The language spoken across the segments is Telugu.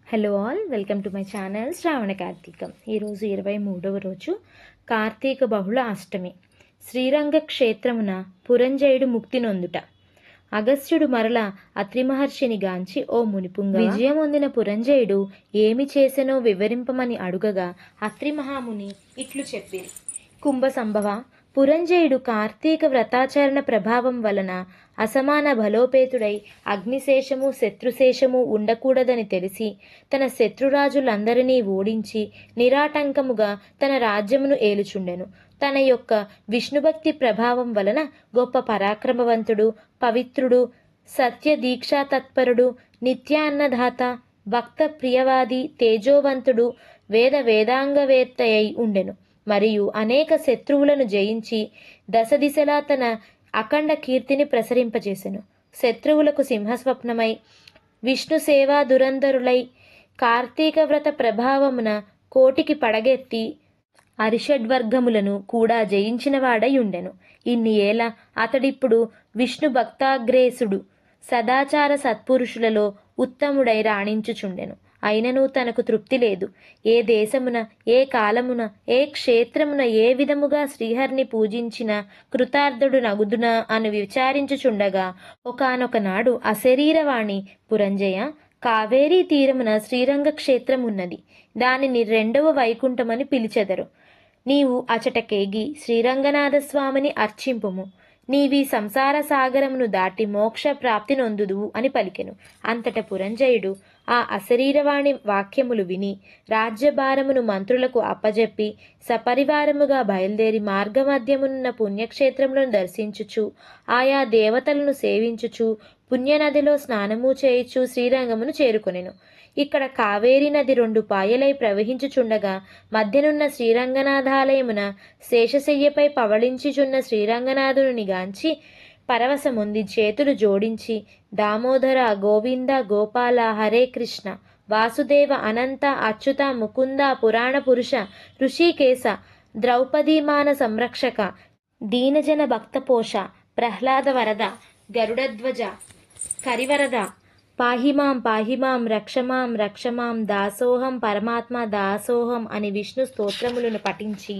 Hello all, welcome to my channel Shravana Karthikam. ఈరోజు 23వ రోజు కార్తీక బహుళ అష్టమి. శ్రీరంగ క్షేత్రమున పురంజయుడు ముక్తి నొందుట. అగస్త్యుడు మరల అత్రి మహర్షిని గాంచి, ఓ మునిపుంగ, విజయం పొందిన పురంజయుడు ఏమి చేసెనో వివరింపమని అడుగగా అత్రి మహాముని ఇట్లు చెప్పిరి. కుంభ సంభవ, పురంజయుడు కార్తీక వ్రతాచరణ ప్రభావం వలన అసమాన బలోపేతుడై అగ్నిశేషము శత్రుశేషము ఉండకూడదని తెలిసి తన శత్రురాజులందరినీ ఓడించి నిరాటంకముగా తన రాజ్యమును ఏలుచుండెను. తన యొక్క విష్ణుభక్తి ప్రభావం వలన గొప్ప పరాక్రమవంతుడు, పవిత్రుడు, సత్య దీక్షా తత్పరుడు, నిత్యాన్నదాత, భక్త ప్రియవాది, తేజోవంతుడు, వేదాంగవేత్త అయి ఉండెను. మరియు అనేక శత్రువులను జయించి దశ దిశలా తన అఖండ కీర్తిని ప్రసరింపజేసెను. శత్రువులకు సింహస్వప్నమై విష్ణు సేవా దురంధరులై కార్తీక వ్రత ప్రభావమున కోటికి పడగెత్తి అరిషడ్వర్గములను కూడా జయించిన వాడై ఉండెను. ఇన్ని ఏళ అతడిప్పుడు విష్ణు భక్తాగ్రేసుడు, సదాచార సత్పురుషులలో ఉత్తముడై రాణించుచుండెను. అయినను తనకు తృప్తి లేదు. ఏ దేశమున, ఏ కాలమున, ఏ క్షేత్రమున ఏ విధముగా శ్రీహరిని పూజించిన కృతార్థుడు నగుదునా అని విచారించుచుండగా ఒకానొక నాడు అశరీరవాణి, పురంజయ, కావేరీ తీరమున శ్రీరంగ క్షేత్రం ఉన్నది. దానిని 2వ వైకుంఠమని పిలిచెదరు. నీవు అచటకేగి శ్రీరంగనాథస్వామిని అర్చింపుము. నీవి సంసార సాగరమును దాటి మోక్ష ప్రాప్తి నొందుదువు అని పలికెను. అంతట పురంజయుడు ఆ అశరీరవాణి వాక్యములు విని రాజ్యభారమును మంత్రులకు అప్పజెప్పి సపరివారముగా బయలుదేరి మార్గమధ్యమున్న పుణ్యక్షేత్రములను దర్శించుచు ఆయా దేవతలను సేవించుచు పుణ్యనదిలో స్నానము చేయుచు శ్రీరంగమును చేరుకొనెను. ఇక్కడ కావేరీ నది 2 పాయలై ప్రవహించుచుండగా మధ్యనున్న శ్రీరంగనాథాలయమున శేషశయ్యపై పవళించుచున్న శ్రీరంగనాథుని గాంచి పరవశముంది చేతులు జోడించి, దామోదర, గోవింద, గోపాల, హరే కృష్ణ, వాసుదేవ, అనంత, అచ్యుత, ముకుంద, పురాణ పురుష, ఋషికేశ, ద్రౌపదీమాన సంరక్షక, దీనజన భక్తపోష, ప్రహ్లాద వరద, గరుడధ్వజ, కరివరద, పాహిమాం రక్షమాం దాసోహం పరమాత్మ దాసోహం అని విష్ణు స్తోత్రములను పఠించి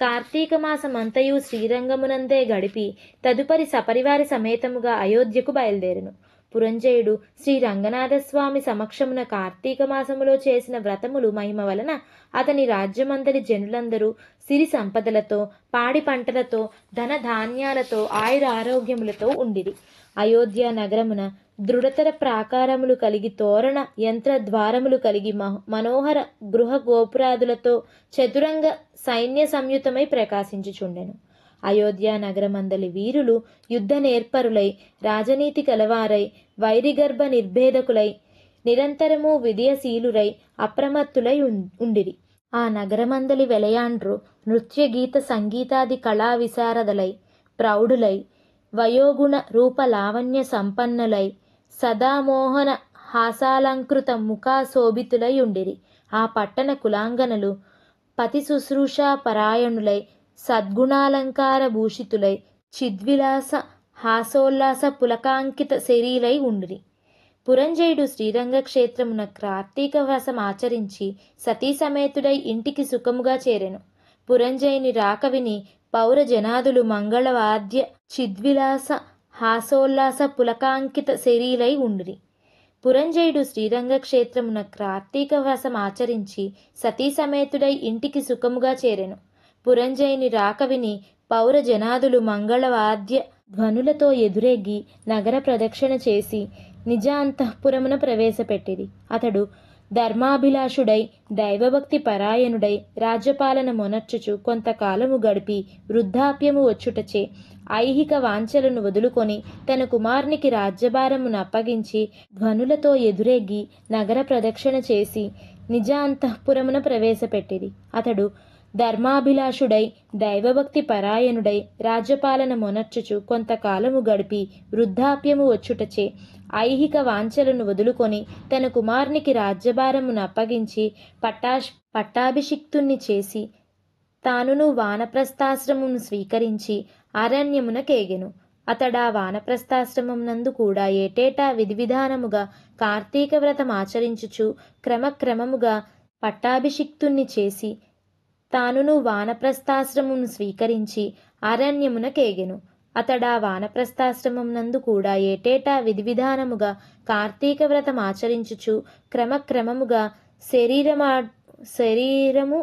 కార్తీక మాసమంతయు శ్రీరంగమునందే గడిపి తదుపరి సపరివారి సమేతముగా అయోధ్యకు బయలుదేరెను. పురంజయుడు శ్రీ రంగనాథస్వామి సమక్షమున కార్తీక మాసములో చేసిన వ్రతములు మహిమ వలన అతని రాజ్యమందరి జనులందరూ సిరి సంపదలతో, పాడి పంటలతో, ధన ధాన్యాలతో, ఆయుర ఆరోగ్యములతో ఉండిరి. అయోధ్య నగరమున దృఢతర ప్రాకారములు కలిగి, తోరణ యంత్ర ద్వారములు కలిగి, మనోహర గృహ గోపురాదులతో చతురంగ సైన్య సంయుతమై ప్రకాశించుచుండెను. అయోధ్య నగరమందలి వీరులు యుద్ధ నేర్పరులై, రాజనీతి కలవారై, వైరిగర్భ నిర్భేదకులై, నిరంతరము విజయశీలురై, అప్రమత్తులై ఉండిరి. ఆ నగరమందలి వెలయాండ్రు నృత్య గీత సంగీతాది కళా విశారదలై, ప్రౌఢులై, వయోగుణ రూప లావణ్య సంపన్నులై, సదామోహన హాసాలంకృత ముఖాశోభితులై ఉండిరి. ఆ పట్టణ కులాంగనలు పతి శుశ్రూషా పరాయణులై, సద్గుణాలంకార భూషితులై, చిద్విలాస హాసోల్లాస పులకాంకిత శరీరై ఉండిరి. పురంజయుడు శ్రీరంగ క్షేత్రమున కార్తీక వ్రతం ఆచరించి సతీ సమేతుడై ఇంటికి సుఖముగా చేరెను. పురంజయుని రాక విని పౌర జనాదులు మంగళవాద్య చిద్విలాస హాసోల్లాస పులకాంకిత శరీరై ఉండిరి. పురంజయుడు శ్రీరంగ క్షేత్రమున కార్తీక వ్రతం ఆచరించి సతీ సమేతుడై ఇంటికి సుఖముగా చేరెను. పురంజయుని రాక విని పౌర జనాదులు మంగళవాద్య ధ్వనులతో ఎదురెగ్గి నగర ప్రదక్షిణ చేసి నిజ అంతఃపురమున ప్రవేశపెట్టిరి. అతడు ధర్మాభిలాషుడై, దైవభక్తి పరాయణుడై రాజ్యపాలన మొనర్చుచు కొంతకాలము గడిపి వృద్ధాప్యము వచ్చుటచే ఐహిక వాంఛలను వదులుకొని తన కుమారునికి రాజ్యభారమును అప్పగించి ధ్వనులతో ఎదురెగ్గి నగర ప్రదక్షిణ చేసి నిజ అంతఃపురమున ప్రవేశపెట్టిరి. అతడు ధర్మాభిలాషుడై, దైవభక్తి పరాయణుడై రాజ్యపాలన మొనర్చుచు కొంతకాలము గడిపి వృద్ధాప్యము వచ్చుటచే ఐహిక వాంఛలను వదులుకొని తన కుమారునికి రాజ్యభారమును అప్పగించి పట్టాభిషిక్తుణ్ణి చేసి తానును వానప్రస్థాశ్రమును స్వీకరించి అరణ్యమున కేగెను. అతడా వానప్రస్థాశ్రమం నందు కూడా ఏటేటా విధివిధానముగా కార్తీక వ్రతం ఆచరించుచు క్రమక్రమముగా పట్టాభిషిక్తుణ్ణి చేసి తానును వానప్రస్థాశ్రమమును స్వీకరించి అరణ్యమున కేగెను. అతడా వానప్రస్థాశ్రమం నందు కూడా ఏటేటా విధివిధానముగా కార్తీక వ్రతం ఆచరించుచు క్రమక్రమముగా శరీరము